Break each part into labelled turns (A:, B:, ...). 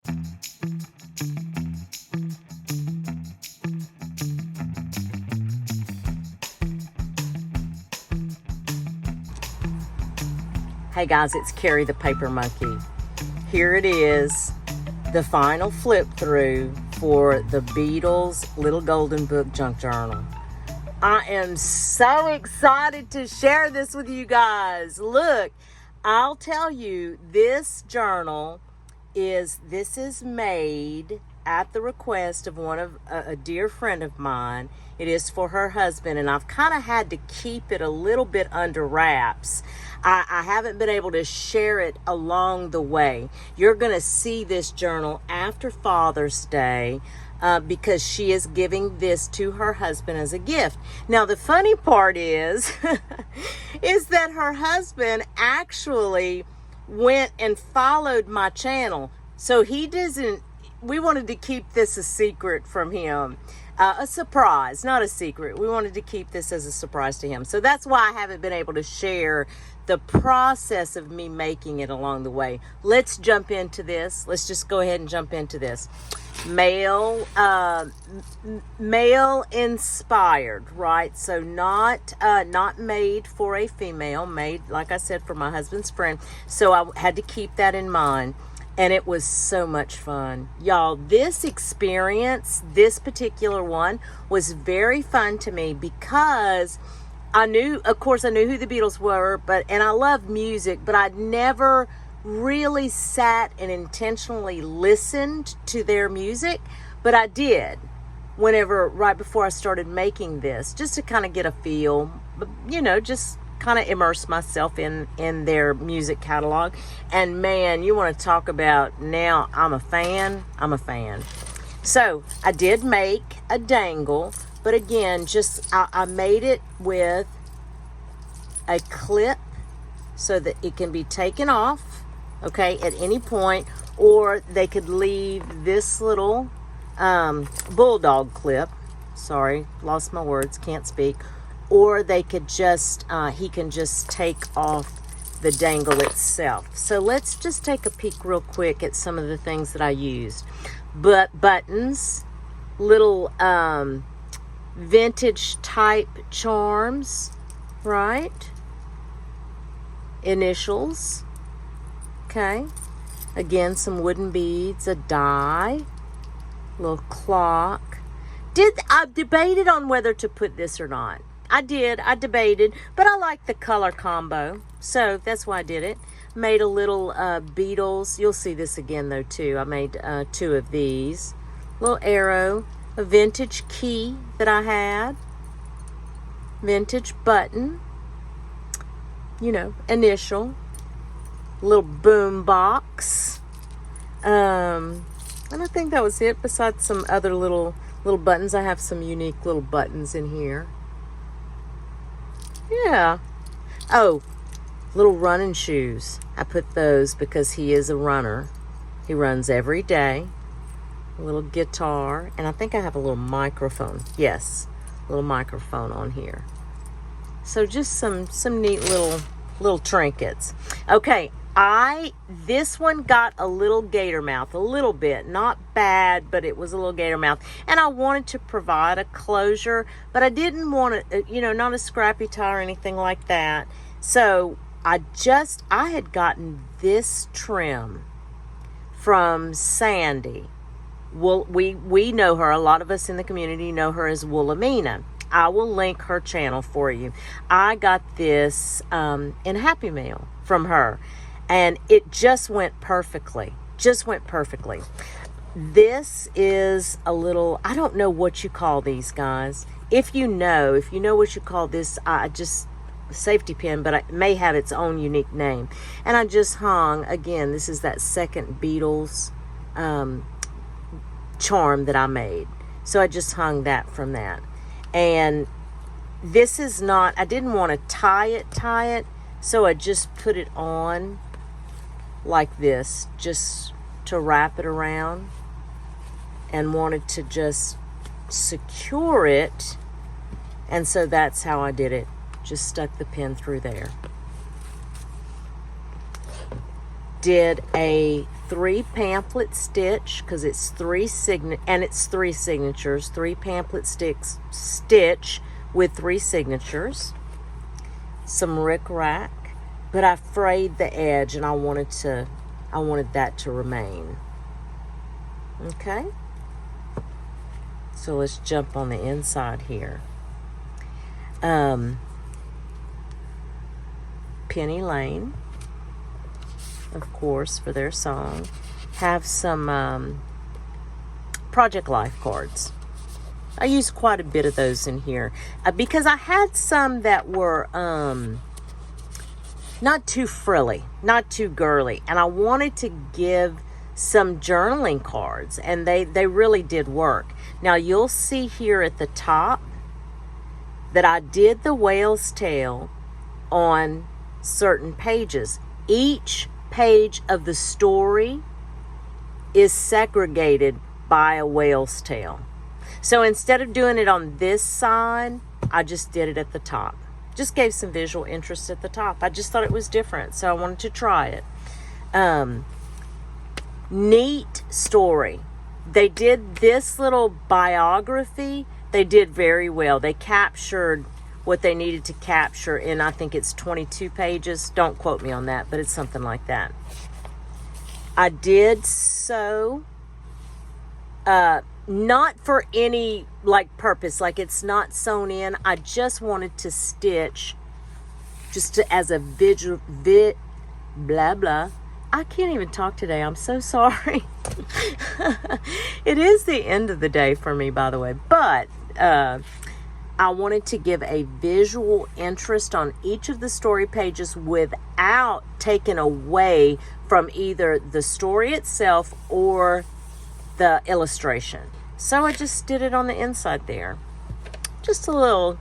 A: Hey guys, it's Carrie the Paper Monkey. Here it is, the final flip through for the Beatles Little Golden Book Junk Journal. I am so excited to share this with you guys. Look, I'll tell you, this journal is made at the request of a dear friend of mine. It is for her husband, and I've kind of had to keep it a little bit under wraps. I haven't been able to share it along the way. You're going to see this journal after Father's Day because she is giving this to her husband as a gift. We funny part is that her husband actually went and followed my channel. So we wanted to keep this a secret from him. A surprise, not a secret. We wanted to keep this as a surprise to him. So that's why I haven't been able to share the process of me making it along the way. Let's jump into this. Let's just go ahead and jump into this. Male inspired, right? So not made for a female, made, like I said, for my husband's friend. So I had to keep that in mind. And it was so much fun. Y'all, this experience, this particular one, was very fun to me because I knew who the Beatles were, and I love music, but I'd never really sat and intentionally listened to their music. But I did right before I started making this, just to kind of get a feel, just kind of immerse myself in their music catalog. And man, you want to talk about, now I'm a fan. So I did make a dangle, but again, I made it with a clip so that it can be taken off, okay, at any point, or they could leave this little bulldog clip. Sorry, lost my words, can't speak. Or they could he can just take off the dangle itself. So let's just take a peek real quick at some of the things that I used. Buttons, little vintage type charms, right? Initials, okay. Again, some wooden beads, a die, little clock. I debated on whether to put this or not. I debated, but I like the color combo, so that's why I did it. Made a little Beatles. You'll see this again, though, too. I made 2 of these. Little arrow, a vintage key that I had, vintage button, initial, little boom box, and I think that was it, besides some other little buttons. I have some unique little buttons in here. Yeah. Oh, little running shoes. I put those because he is a runner. He runs every day. A little guitar. And I think I have a little microphone. Yes, a little microphone on here. So just some neat little trinkets. Okay, this one got a little gator mouth, a little bit, not bad, but it was a little gator mouth. And I wanted to provide a closure, but I didn't want to, not a scrappy tie or anything like that. So I had gotten this trim from Sandy. We know her. A lot of us in the community know her as Woolamina. I will link her channel for you. I got this in Happy Meal from her. And it just went perfectly. This is a little, I don't know what you call these, guys. If you know what you call this, safety pin, but it may have its own unique name. And I just hung, again, this is that second Beatles charm that I made. So I just hung that from that. And this is not, I didn't want to tie it, so I just put it on like this, just to wrap it around, and wanted to just secure it. And so that's how I did it. Just stuck the pin through there. Did a 3 pamphlet stitch, because it's three signatures, 3 pamphlet stitch with 3 signatures, some rick-rack, but I frayed the edge and I wanted that to remain. Okay, so let's jump on the inside here. Penny Lane, of course, for their song. Have some Project Life cards. I used quite a bit of those in here because I had some that were not too frilly, not too girly, and I wanted to give some journaling cards, and they really did work. Now you'll see here at the top that I did the whale's tail on certain pages. Each page of the story is segregated by a whale's tail. So instead of doing it on this side, I just did it at the top. Just gave some visual interest at the top. I just thought it was different, so I wanted to try it. Neat story. They did this little biography. They did very well. They captured what they needed to capture in, I think it's 22 pages. Don't quote me on that, but it's something like that. I did sew, not for any purpose, it's not sewn in. I just wanted to stitch as a blah blah. I can't even talk today. I'm so sorry. It is the end of the day for me, by the way, but I wanted to give a visual interest on each of the story pages without taking away from either the story itself or the illustration. So I just did it on the inside there. Just a little,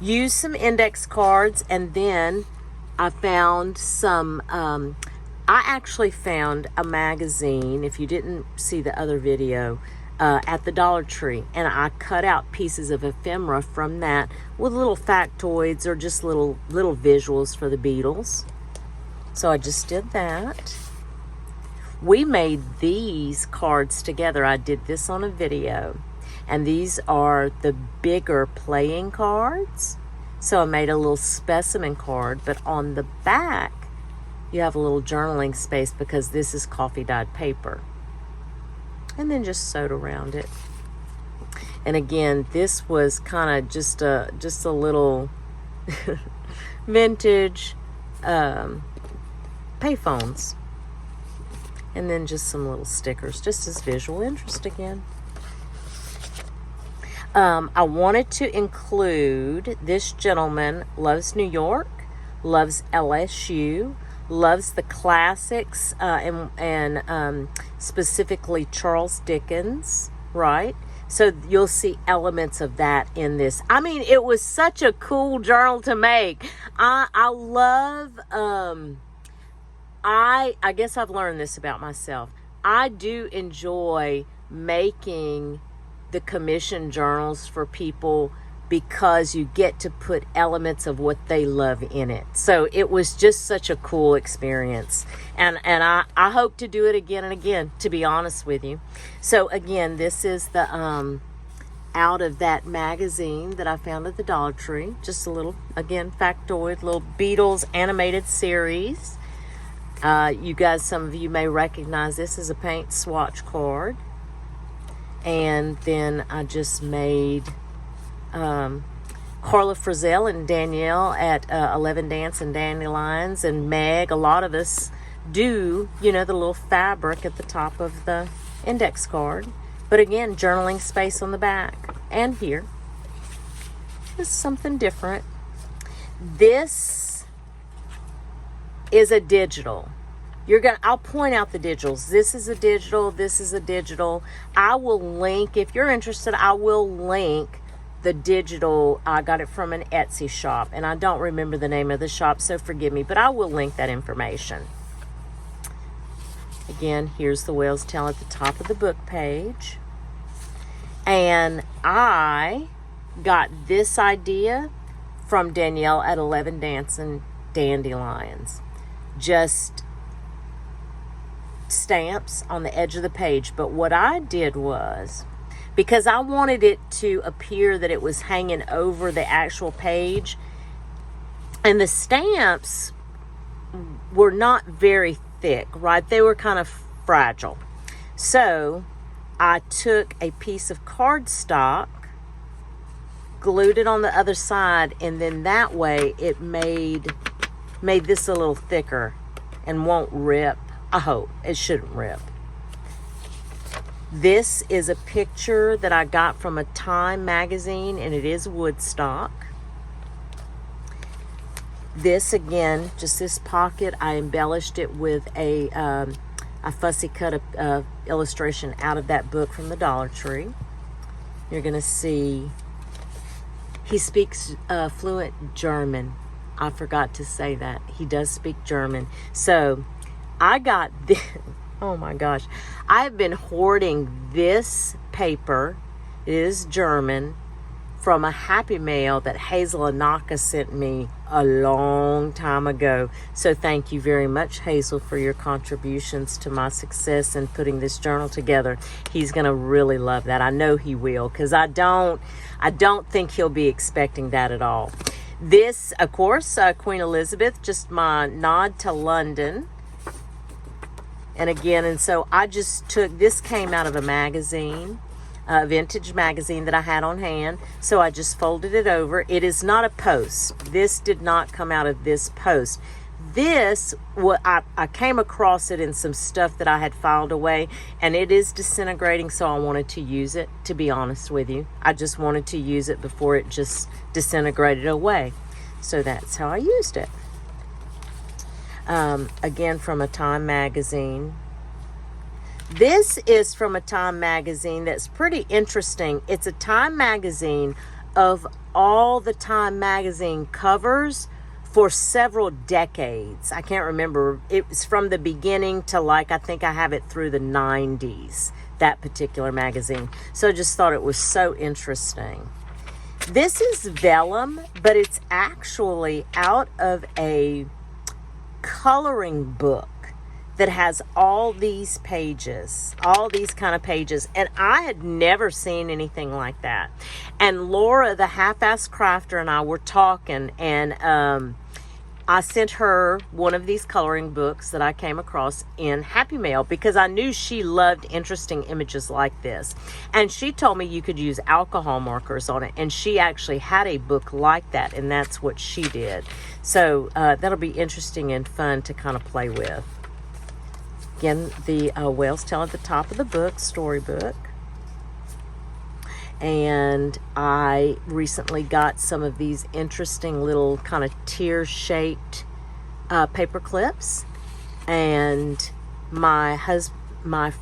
A: Use some index cards, and then I found some, I actually found a magazine, if you didn't see the other video, at the Dollar Tree, and I cut out pieces of ephemera from that with little factoids or just little visuals for the Beatles. So I just did that. We made these cards together. I did this on a video, and these are the bigger playing cards. So I made a little specimen card, but on the back you have a little journaling space because this is coffee dyed paper. And then just sewed around it. And again, this was kind of just a little vintage payphones. And then just some little stickers, just as visual interest again. I wanted to include this gentleman loves New York, loves LSU, loves the classics, and specifically Charles Dickens, right? So you'll see elements of that in this. I mean, it was such a cool journal to make. I love, I guess I've learned this about myself. I do enjoy making the commission journals for people because you get to put elements of what they love in it. So it was just such a cool experience. And I hope to do it again and again, to be honest with you. So again, this is the out of that magazine that I found at the Dollar Tree. Just a little, again, factoid, little Beatles animated series. You guys, some of you may recognize this as a paint swatch card. And then I just made Karla Frizzell and Danielle at 11 Dance and Dandelions, and Meg. A lot of us do, the little fabric at the top of the index card. But again, journaling space on the back and here. This is something different. This is a digital. I'll point out the digitals. This is a digital. This is a digital. I will link, if you're interested, I will link the digital. I got it from an Etsy shop, and I don't remember the name of the shop, so forgive me, but I will link that information. Again, here's the whale's tail at the top of the book page. And I got this idea from Danielle at 11 Dancing Dandelions. just stamps on the edge of the page. But what I did was, because I wanted it to appear that it was hanging over the actual page, and the stamps were not very thick, right? They were kind of fragile. So I took a piece of cardstock, glued it on the other side, and then that way it made this a little thicker and won't rip. I hope it shouldn't rip. This is a picture that I got from a Time magazine, and it is Woodstock. This, again, just this pocket, I embellished it with a fussy cut illustration out of that book from the Dollar Tree. You're going to see he speaks fluent German. I forgot to say that. He does speak German. So I got this. Oh my gosh. I have been hoarding this paper. It is German, from a Happy Mail that Hazel Anaka sent me a long time ago. So thank you very much, Hazel, for your contributions to my success in putting this journal together. He's going to really love that. I know he will, because I don't think he'll be expecting that at all. This, of course, Queen Elizabeth, just my nod to London. And again, and so I just took, this came out of a magazine, a vintage magazine that I had on hand. So I just folded it over. It is not a post. This did not come out of this post. This, I came across it in some stuff that I had filed away, and it is disintegrating, so I wanted to use it, to be honest with you. I just wanted to use it before it just disintegrated away. So that's how I used it. Again, from a Time magazine. This is from a Time magazine that's pretty interesting. It's a Time magazine of all the Time magazine covers for several decades. I can't remember. It was from the beginning to, like, I think I have it through the 90s, that particular magazine. So I just thought it was so interesting. This is vellum, but it's actually out of a coloring book that has all these pages, all these kind of pages, and I had never seen anything like that. And Laura, the half-ass crafter, and I were talking, and I sent her one of these coloring books that I came across in Happy Mail, because I knew she loved interesting images like this. And she told me you could use alcohol markers on it, and she actually had a book like that, and that's what she did. So that'll be interesting and fun to kind of play with. Again, the Whale's Tale at the top of the book, storybook. And I recently got some of these interesting little kind of tear-shaped paper clips. And my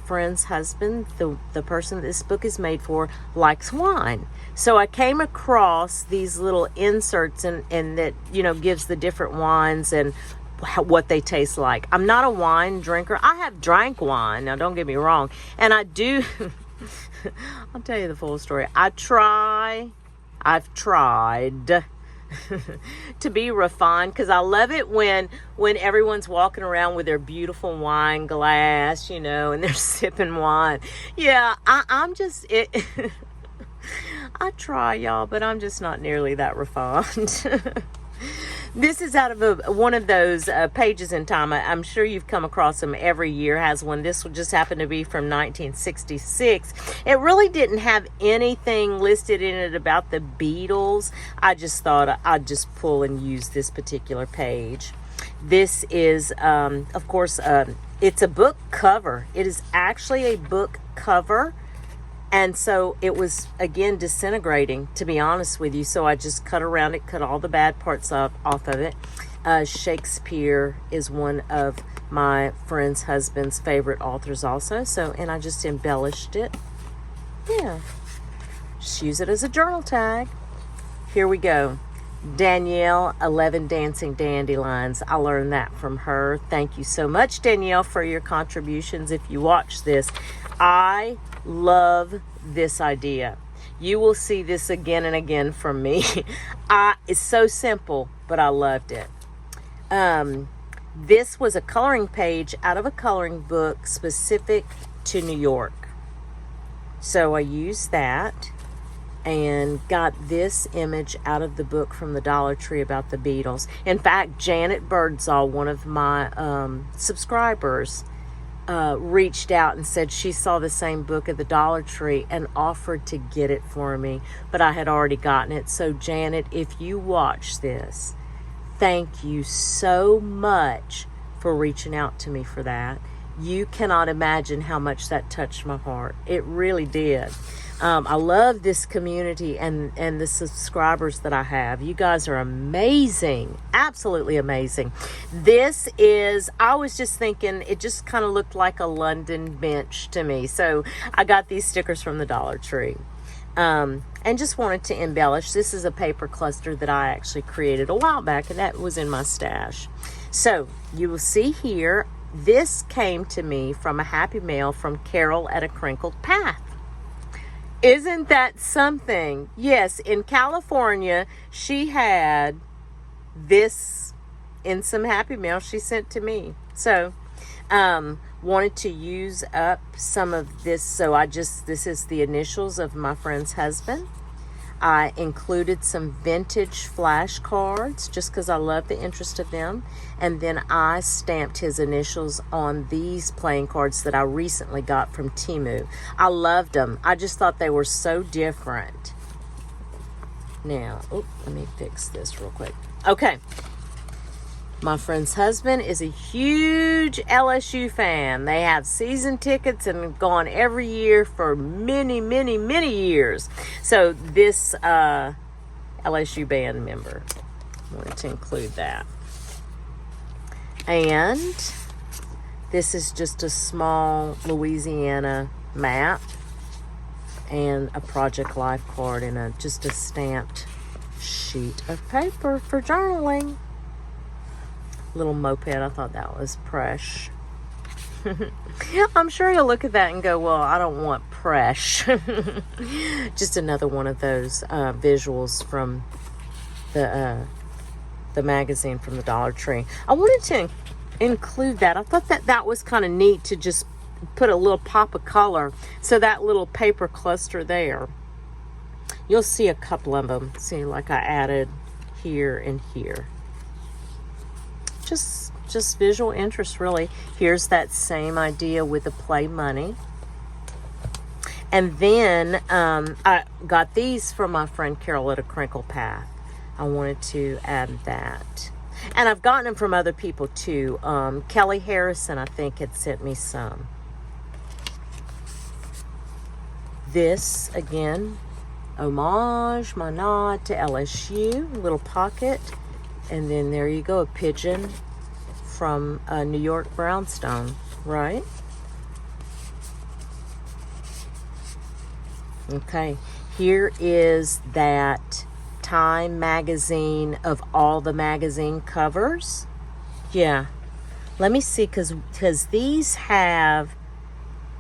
A: friend's husband, the person this book is made for, likes wine. So I came across these little inserts and that, you know, gives the different wines and what they taste like. I'm not a wine drinker. I have drank wine. Now, don't get me wrong. And I do... I'll tell you the full story. I've tried to be refined, because I love it when everyone's walking around with their beautiful wine glass, you know, and they're sipping wine. Yeah, I'm just... I try, y'all, but I'm just not nearly that refined. This is out of one of those pages in Time. I'm sure you've come across them. Every year has one. This one just happened to be from 1966. It really didn't have anything listed in it about the Beatles. I just thought I'd just pull and use this particular page. This is, of course, it's a book cover. It is actually a book cover. And so it was, again, disintegrating, to be honest with you. So I just cut around it, cut all the bad parts off of it. Shakespeare is one of my friend's husband's favorite authors also. So, and I just embellished it. Yeah. Just use it as a journal tag. Here we go. Danielle, 11 Dancing Dandelions. I learned that from her. Thank you so much, Danielle, for your contributions. If you watch this, I love this idea. You will see this again and again from me. It's so simple, but I loved it. This was a coloring page out of a coloring book specific to New York. So I used that and got this image out of the book from the Dollar Tree about the Beatles. In fact, Janet Birdsall, one of my subscribers, reached out and said she saw the same book at the Dollar Tree and offered to get it for me, but I had already gotten it. So Janet, if you watch this, thank you so much for reaching out to me for that. You cannot imagine how much that touched my heart. It really did. I love this community and the subscribers that I have. You guys are amazing. Absolutely amazing. This is, I was just thinking, it just kind of looked like a London bench to me. So I got these stickers from the Dollar Tree. And just wanted to embellish. This is a paper cluster that I actually created a while back, and that was in my stash. So you will see here, this came to me from a happy mail from Carol at a Crinkled Path. Isn't that something? Yes, in California, she had this in some happy mail she sent to me. So, wanted to use up some of this. So this is the initials of my friend's husband. I included some vintage flashcards just because I love the interest of them. And then I stamped his initials on these playing cards that I recently got from Temu. I loved them. I just thought they were so different. Now, let me fix this real quick. Okay. My friend's husband is a huge LSU fan. They have season tickets and have gone every year for many, many, many years. So this LSU band member, wanted to include that. And this is just a small Louisiana map and a Project Life card and just a stamped sheet of paper for journaling. Little moped. I thought that was fresh. I'm sure you'll look at that and go, well, I don't want fresh. Just another one of those visuals from the magazine from the Dollar Tree. I wanted to include that. I thought that was kind of neat to just put a little pop of color. So that little paper cluster there, you'll see a couple of them. See, like I added here and here. Just visual interest, really. Here's that same idea with the play money. And then I got these from my friend Karla at a Crinkled Path. I wanted to add that. And I've gotten them from other people too. Kelly Harrison, I think, had sent me some. This, again, homage, my nod to LSU, little pocket. And then there you go, a pigeon from a New York brownstone, right? Okay, here is that Time magazine of all the magazine covers. Yeah, let me see, because these have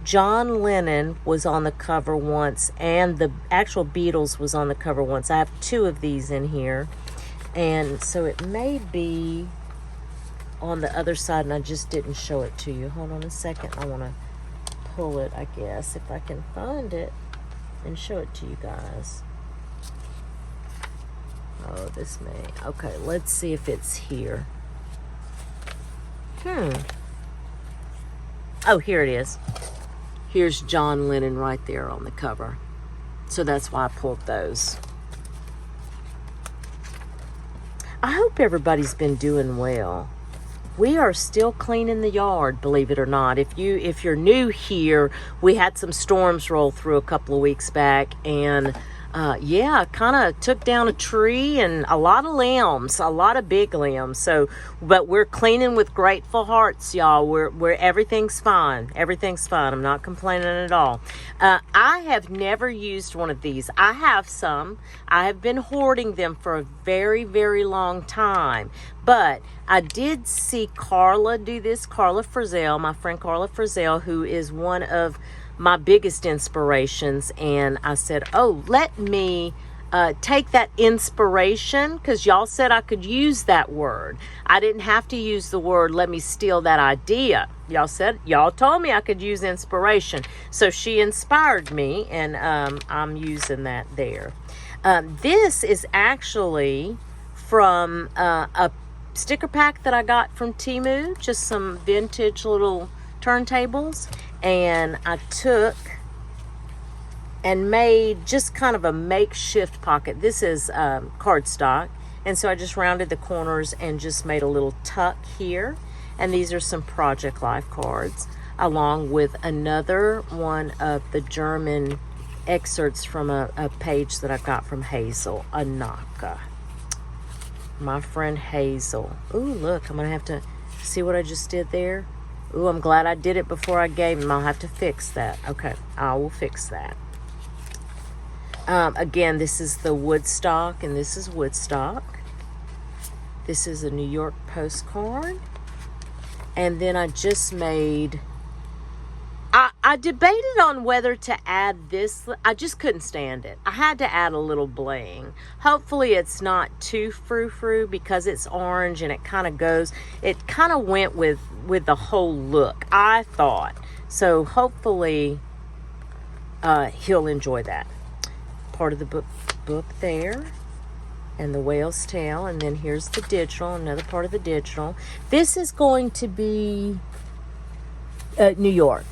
A: John Lennon was on the cover once, and the actual Beatles was on the cover once. I have two of these in here. And so it may be on the other side, and I just didn't show it to you. Hold on a second. I want to pull it, I guess, if I can find it and show it to you guys. Oh, this may. Okay, let's see if it's here. Oh, here it is. Here's John Lennon right there on the cover. So that's why I pulled those. I hope everybody's been doing well. We are still cleaning the yard, believe it or not. If you're new here, we had some storms roll through a couple of weeks back, and kind of took down a tree and a lot of limbs, a lot of big limbs. So, but we're cleaning with grateful hearts, y'all. We're everything's fine. Everything's fine. I'm not complaining at all. I have never used one of these. I have some. I have been hoarding them for a very, very long time. But I did see Karla do this. Karla Frizzell, my friend Karla Frizzell, who is one of my biggest inspirations, and I said, oh, let me take that inspiration, because y'all said I could use that word. I didn't have to use the word, let me steal that idea. Y'all told me I could use inspiration. So she inspired me, and I'm using that there. This is actually from a sticker pack that I got from Temu, just some vintage little turntables, and I took and made just kind of a makeshift pocket. This is cardstock, and so I just rounded the corners and just made a little tuck here. And these are some Project Life cards, along with another one of the German excerpts from a page that I got from Hazel Anaka. My friend Hazel. Ooh, look, I'm going to have to see what I just did there. Ooh, I'm glad I did it before I gave him. I'll have to fix that. Okay, I will fix that. Again, this is the Woodstock, and this is Woodstock. This is a New York postcard. And then I just made... I debated on whether to add this. I just couldn't stand it. I had to add a little bling. Hopefully it's not too frou-frou, because it's orange and it kind of goes... It kind of went with the whole look, I thought. So hopefully he'll enjoy that. Part of the book there, and the whale's tail, and then here's the digital, another part of the digital. This is going to be New York.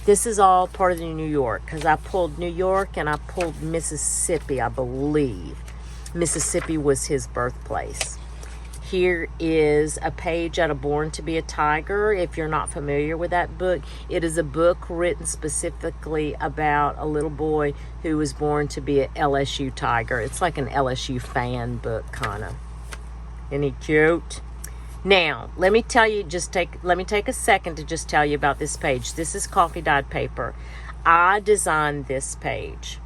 A: This is all part of the New York, because I pulled New York and I pulled Mississippi, I believe. Mississippi was his birthplace. Here is a page out of Born to be a Tiger. If you're not familiar with that book, it is a book written specifically about a little boy who was born to be an LSU Tiger. It's like an LSU fan book, kind of. Isn't he cute? Now, let me tell you, let me take a second to just tell you about this page. This is coffee dyed paper. I designed this page.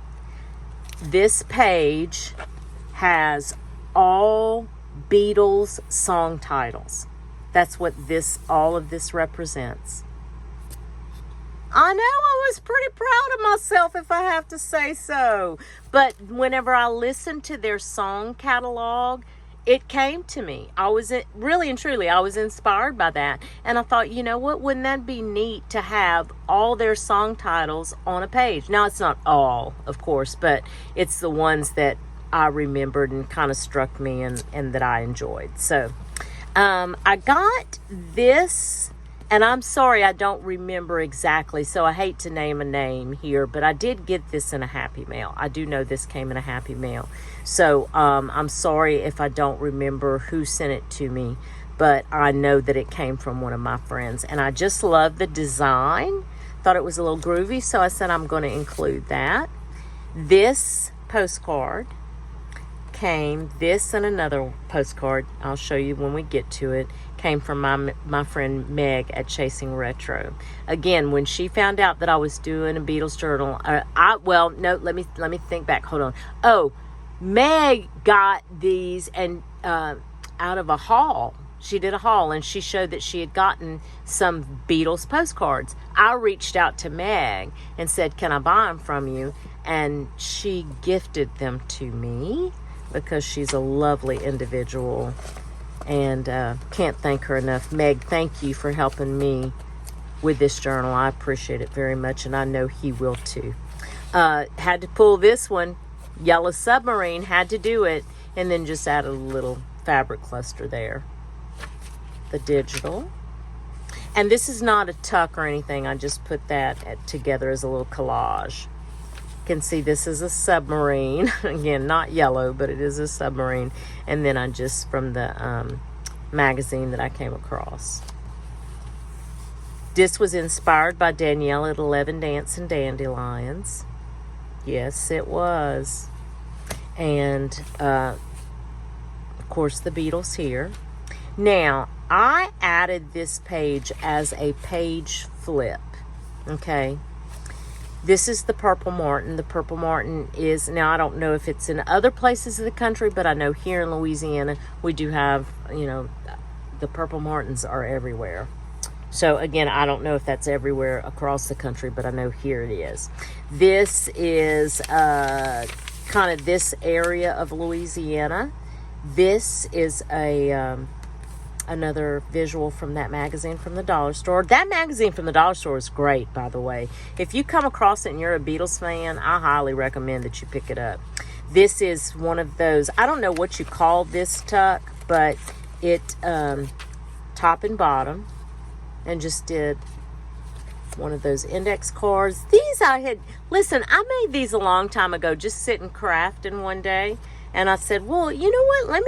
A: This page has all Beatles song titles. That's what all of this represents. I know I was pretty proud of myself, if I have to say so. But whenever I listened to their song catalog, it came to me. I was really and truly, I was inspired by that. And I thought, you know what, wouldn't that be neat to have all their song titles on a page? Now, it's not all, of course, but it's the ones that I remembered and kind of struck me and that I enjoyed. So I got this, and I'm sorry I don't remember exactly, so I hate to name a name here, but I did get this in a Happy Mail. I do know this came in a Happy Mail. So I'm sorry if I don't remember who sent it to me, but I know that it came from one of my friends, and I just love the design. Thought it was a little groovy, so I said I'm going to include that. This postcard came, this and another postcard, I'll show you when we get to it, came from my friend Meg at Chasing Retro. Again, when she found out that I was doing a Beatles journal, let me think back. Hold on. Oh, Meg got these and out of a haul. She did a haul, and she showed that she had gotten some Beatles postcards. I reached out to Meg and said, can I buy them from you? And she gifted them to me, because she's a lovely individual, and can't thank her enough. Meg, thank you for helping me with this journal. I appreciate it very much, and I know he will too. Had to pull this one, Yellow Submarine, had to do it, and then just added a little fabric cluster there. The digital. And this is not a tuck or anything. I just put that together as a little collage. Can see this is a submarine. Again, not yellow, but it is a submarine. And then I just, from the magazine that I came across. This was inspired by Danielle at 11 Dancing Dandelions. Yes, it was. And, of course, the Beatles here. Now, I added this page as a page flip. Okay. This is the Purple Martin. The Purple Martin is, now I don't know if it's in other places of the country, but I know here in Louisiana, we do have, the Purple Martins are everywhere. So again, I don't know if that's everywhere across the country, but I know here it is. This is kind of this area of Louisiana. This is a another visual from that magazine from the dollar store. That magazine from the dollar store is great, by the way. If you come across it and you're a Beatles fan, I highly recommend that you pick it up. This is one of those, I don't know what you call this tuck, but it top and bottom, and just did one of those index cards. These listen, I made these a long time ago, just sitting crafting one day, and I said, well, you know what,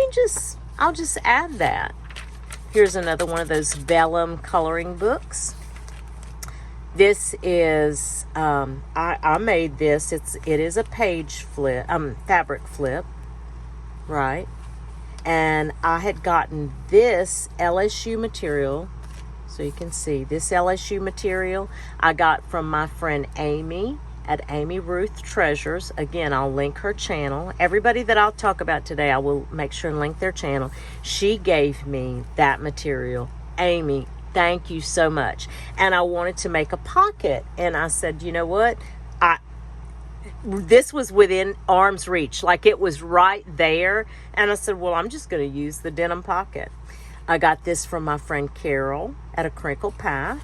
A: I'll just add that. Here's another one of those vellum coloring books. This is, I made this. It is a page flip, fabric flip, right? And I had gotten this LSU material, so you can see this LSU material I got from my friend Amy at Amy Ruth Treasures. Again, I'll link her channel. Everybody that I'll talk about today, I will make sure and link their channel. She gave me that material. Amy, thank you so much. And I wanted to make a pocket, and I said, you know what? This was within arm's reach, like it was right there. And I said, well, I'm just going to use the denim pocket. I got this from my friend Carol at A Crinkle Path.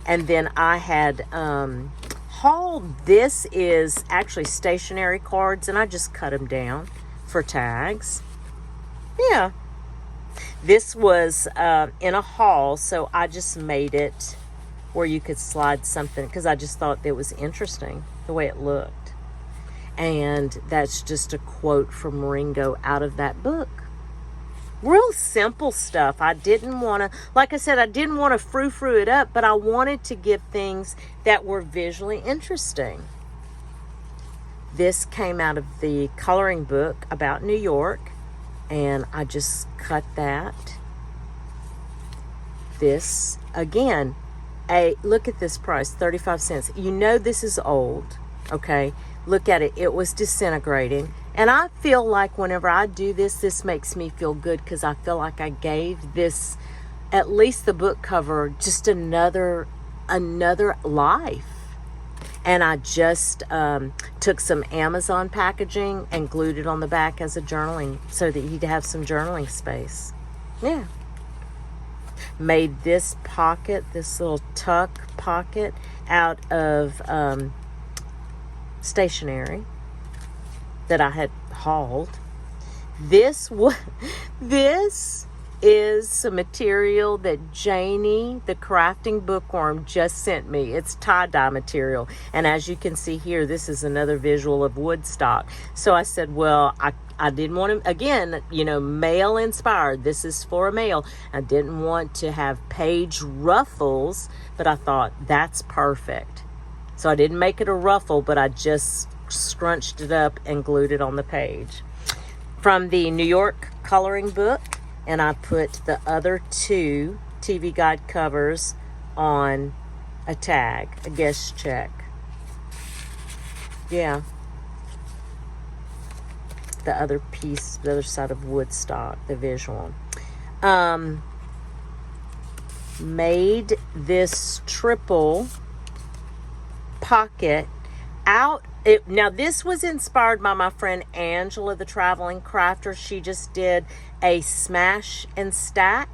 A: And then I had hauled, this is actually stationery cards, and I just cut them down for tags. Yeah. This was in a haul, so I just made it where you could slide something, because I just thought it was interesting the way it looked. And that's just a quote from Ringo out of that book. Real simple stuff. I didn't want to, like I said, I didn't want to frou-frou it up, but I wanted to give things that were visually interesting. This came out of the coloring book about New York, and I just cut that. This, again, look at this price, 35 cents. You know this is old, okay? Look at it. It was disintegrating. And I feel like whenever I do this, this makes me feel good, because I feel like I gave this, at least the book cover, just another life. And I just took some Amazon packaging and glued it on the back as a journaling, so that you'd have some journaling space. Yeah. Made this pocket, this little tuck pocket, out of stationery that I had hauled. This is some material that Janie, the crafting bookworm, just sent me. It's tie-dye material, and as you can see here, this is another visual of Woodstock. So I said, well, I didn't want to, again, you know, male inspired. This is for a male. I didn't want to have page ruffles, but I thought that's perfect. So I didn't make it a ruffle, but I just scrunched it up and glued it on the page. From the New York coloring book, and I put the other two TV guide covers on a tag, a guest check. Yeah. The other piece, the other side of Woodstock, the visual. Made this triple pocket out. Now this was inspired by my friend Angela, the traveling crafter. She just did a smash and stack,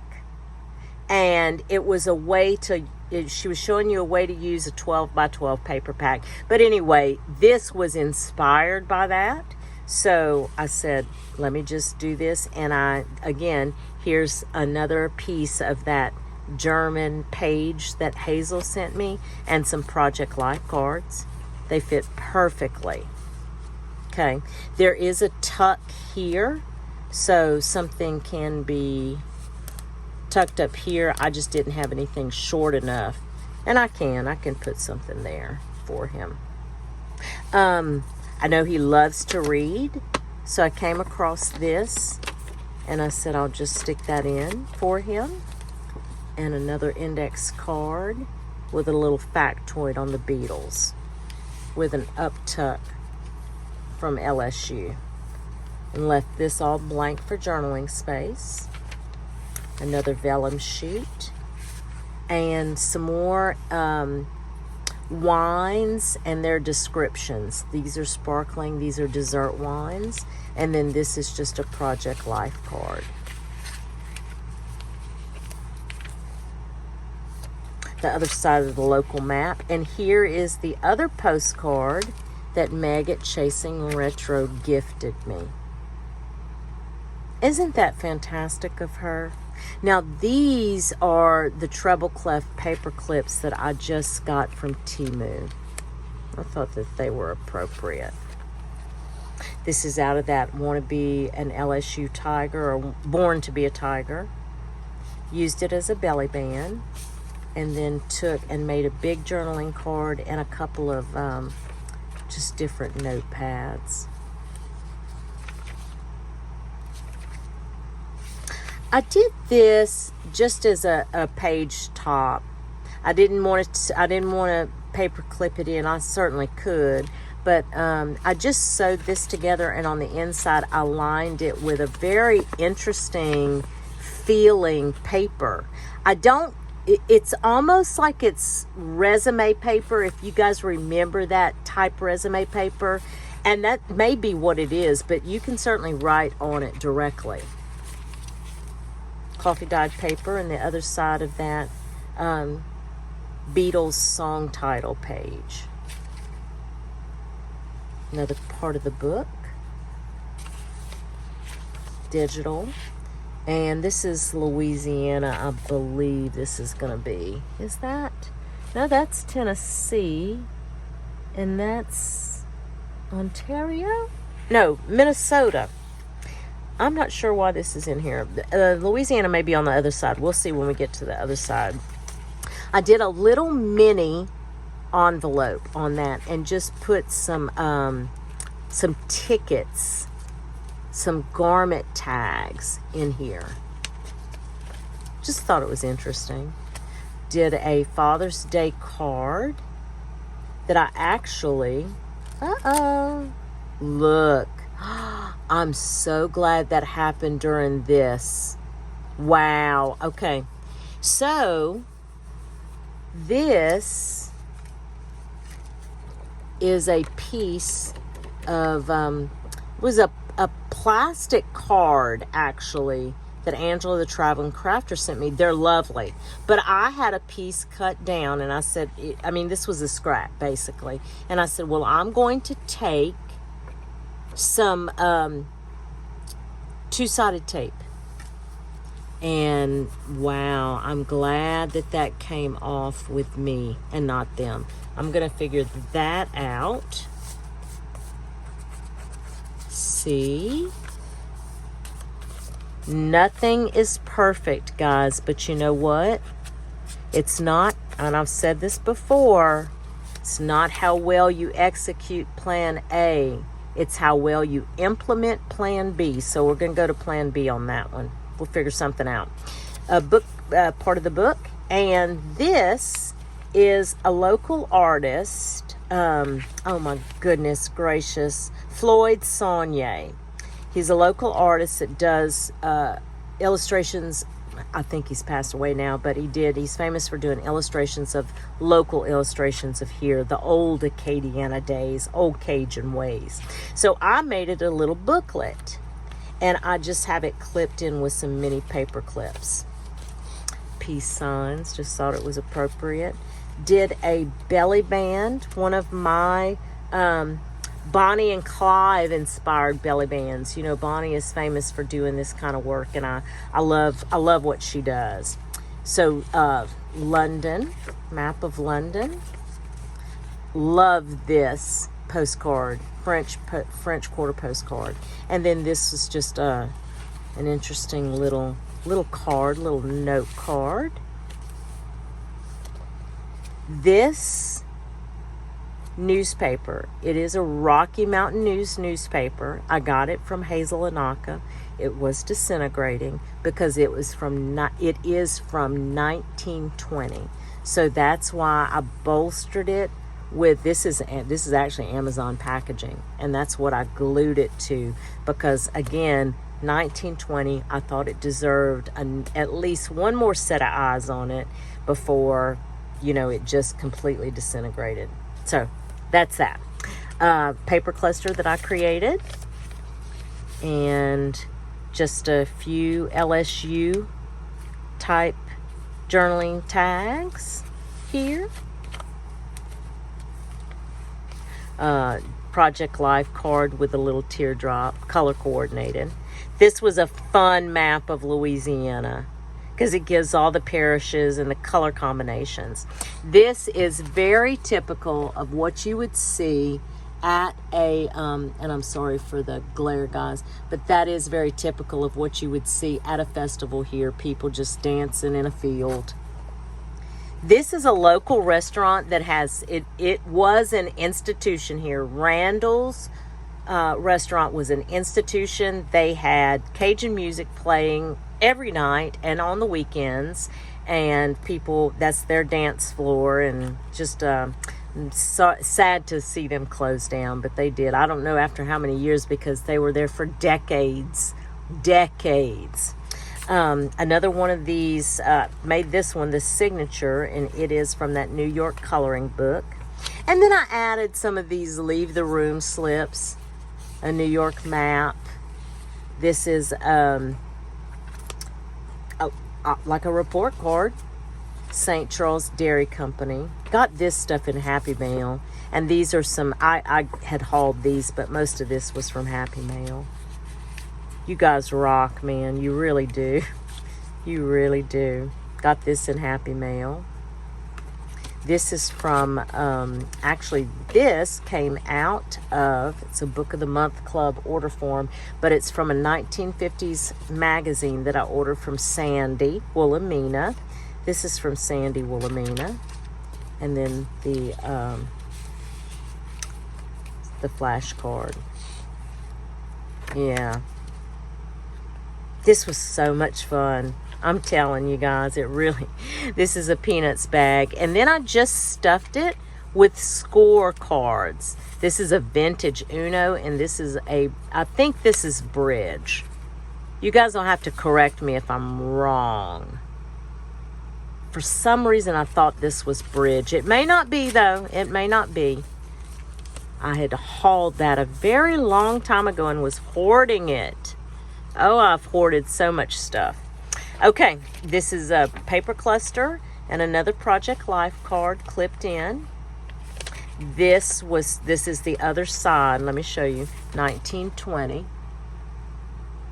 A: and it was a way to, she was showing you a way to use a 12 by 12 paper pack. But anyway, this was inspired by that. So I said, let me just do this. And again, here's another piece of that German page that Hazel sent me, and some Project Life cards. They fit perfectly. Okay, there is a tuck here, so something can be tucked up here. I just didn't have anything short enough, and I can put something there for him. I know he loves to read, so I came across this, and I said I'll just stick that in for him. And another index card with a little factoid on the Beatles, with an up tuck from LSU, and left this all blank for journaling space. Another vellum sheet, and some more wines and their descriptions. These are sparkling, these are dessert wines, and then this is just a Project Life card. The other side of the local map. And here is the other postcard that Meg at Chasing Retro gifted me. Isn't that fantastic of her? Now, these are the treble clef paper clips that I just got from Temu. I thought that they were appropriate. This is out of that Want to Be an LSU Tiger, or Born to be a Tiger. Used it as a belly band, and then took and made a big journaling card and a couple of just different notepads. I did this just as a page top. I didn't want to paper clip it in. I certainly could, but I just sewed this together, and on the inside I lined it with a very interesting feeling paper. It's almost like it's resume paper, if you guys remember that type resume paper, and that may be what it is, but you can certainly write on it directly. Coffee dyed paper, and the other side of that, Beatles song title page. Another part of the book. Digital. And this is Louisiana, I believe this is going to be. Is that? No, that's Tennessee. And that's Ontario? No, Minnesota. I'm not sure why this is in here. Louisiana may be on the other side. We'll see when we get to the other side. I did a little mini envelope on that and just put some tickets, some garment tags in here. Just thought it was interesting. Did a Father's Day card that I actually, look. I'm so glad that happened during this. Wow. Okay. So, this is a piece of, was a plastic card, actually, that Angela the Traveling Crafter sent me. They're lovely. But I had a piece cut down, and I said, this was a scrap, basically. And I said, well, I'm going to take some two-sided tape, and wow, I'm glad that came off with me and not them. I'm gonna figure that out. See, nothing is perfect, guys, but you know what, it's not, and I've said this before, it's not how well you execute plan A, it's how well you implement plan B. So we're going to go to plan B on that one. We'll figure something out. A book, part of the book. And this is a local artist. Oh my goodness gracious. Floyd Saunier. He's a local artist that does illustrations. I think he's passed away now, but he's famous for doing illustrations of local illustrations of here, the old Acadiana days, old Cajun ways. So I made it a little booklet, and I just have it clipped in with some mini paper clips. Peace signs, just thought it was appropriate. Did a belly band, one of my Bonny and Clive inspired belly bands. You know, Bonny is famous for doing this kind of work, and I love what she does. So London, map of London. Love this postcard, French Quarter postcard. And then this is just an interesting little card, little note card. This newspaper, it is a Rocky Mountain News newspaper. I got it from Hazel Anaka. It was disintegrating because it is from 1920. So that's why I bolstered it with this is actually Amazon packaging, and that's what I glued it to, because again, 1920, I thought it deserved at least one more set of eyes on it before you know, it just completely disintegrated. So that's that. Paper cluster that I created, and just a few LSU type journaling tags here. Project Life card with a little teardrop, color coordinated. This was a fun map of Louisiana because it gives all the parishes and the color combinations. This is very typical of what you would see at a, and I'm sorry for the glare, guys, but that is very typical of what you would see at a festival here, people just dancing in a field. This is a local restaurant that has, it was an institution here. Randall's restaurant was an institution. They had Cajun music playing every night and on the weekends, and people, that's their dance floor, and just so sad to see them close down, but they did. I don't know after how many years, because they were there for decades. Another one of these, made this one the signature, and it is from that New York coloring book. And then I added some of these leave the room slips, a New York map. This is like a report card. St. Charles Dairy Company. Got this stuff in Happy Mail. And these are some, I had hauled these, but most of this was from Happy Mail. You guys rock, man. You really do. You really do. Got this in Happy Mail. This is from, actually, this came out of, it's a Book of the Month Club order form, but it's from a 1950s magazine that I ordered from Sandy Wilhelmina. This is from Sandy Wilhelmina. And then the flashcard. Yeah. This was so much fun. I'm telling you guys, it really, this is a Peanuts bag. And then I just stuffed it with scorecards. This is a vintage Uno, and this is I think this is bridge. You guys don't have to correct me if I'm wrong. For some reason, I thought this was bridge. It may not be, though. It may not be. I had hauled that a very long time ago and was hoarding it. Oh, I've hoarded so much stuff. Okay, this is a paper cluster and another Project Life card clipped in. This is the other side. Let me show you. 1920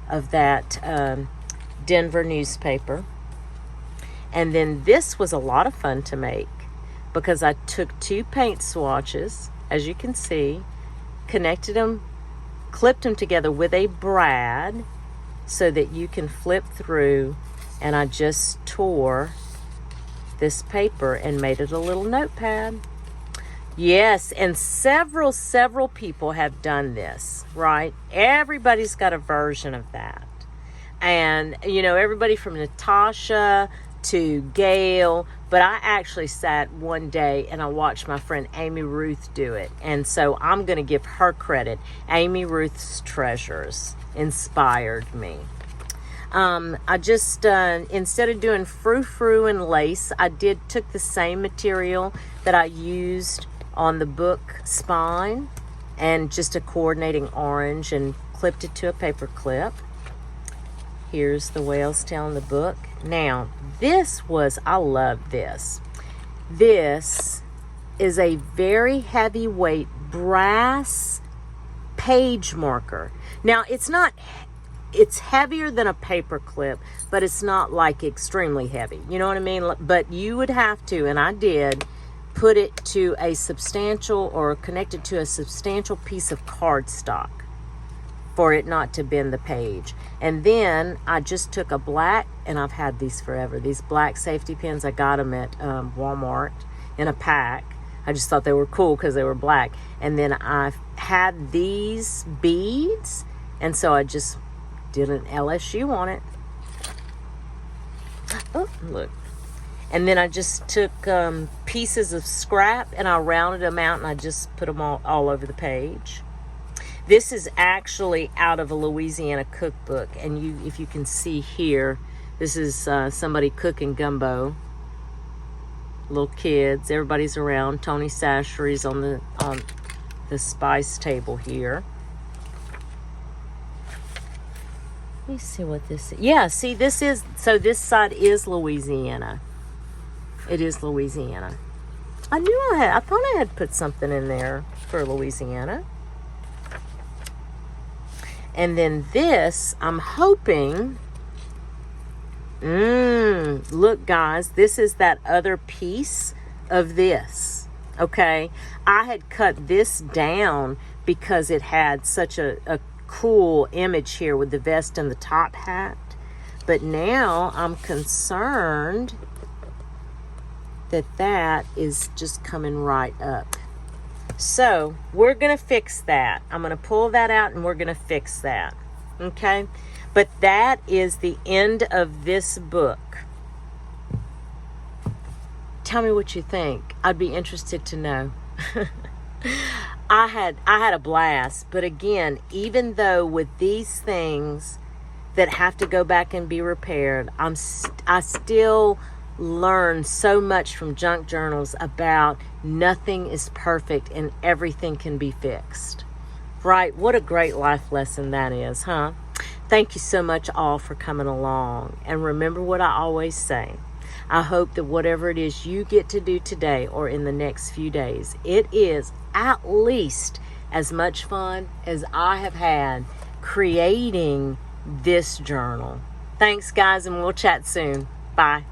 A: of that Denver newspaper. And then this was a lot of fun to make because I took 2 paint swatches, as you can see, connected them, clipped them together with a brad so that you can flip through, and I just tore this paper and made it a little notepad. Yes, and several people have done this, right? Everybody's got a version of that. And, you know, everybody from Natasha to Gail, but I actually sat one day and I watched my friend Amy Ruth do it. And so I'm going to give her credit. Amy Ruth's treasures inspired me. I just, instead of doing frou-frou and lace, I took the same material that I used on the book spine and just a coordinating orange and clipped it to a paper clip. Here's the whale's tail in the book. Now, I love this. This is a very heavyweight brass page marker. Now, it's heavier than a paper clip, but it's not like extremely heavy. You know what I mean? But you would have to, and I did, put it to a substantial or connect it to a substantial piece of cardstock for it not to bend the page. And then I just took a black, and I've had these forever, these black safety pins. I got them at Walmart in a pack. I just thought they were cool because they were black. And then I had these beads, and so I just did an LSU on it. Oh, look. And then I just took pieces of scrap and I rounded them out and I just put them all over the page. This is actually out of a Louisiana cookbook, and if you can see here, this is somebody cooking gumbo. little kids. Everybody's around. Tony Sashery's on the spice table here. Let me see what this is. Yeah, see, this side is Louisiana. It is Louisiana. I thought I had put something in there for Louisiana. And then this, I'm hoping, look guys, this is that other piece of this, okay? I had cut this down because it had such a cool image here with the vest and the top hat. But now I'm concerned that is just coming right up. So we're going to fix that. I'm going to pull that out and we're going to fix that. Okay? But that is the end of this book. Tell me what you think. I'd be interested to know. I had a blast. But again, even though with these things that have to go back and be repaired, I still learn so much from junk journals about nothing is perfect and everything can be fixed. Right? What a great life lesson that is, huh? Thank you so much all for coming along. And remember what I always say. I hope that whatever it is you get to do today or in the next few days, it is at least as much fun as I have had creating this journal. Thanks, guys, and we'll chat soon. Bye.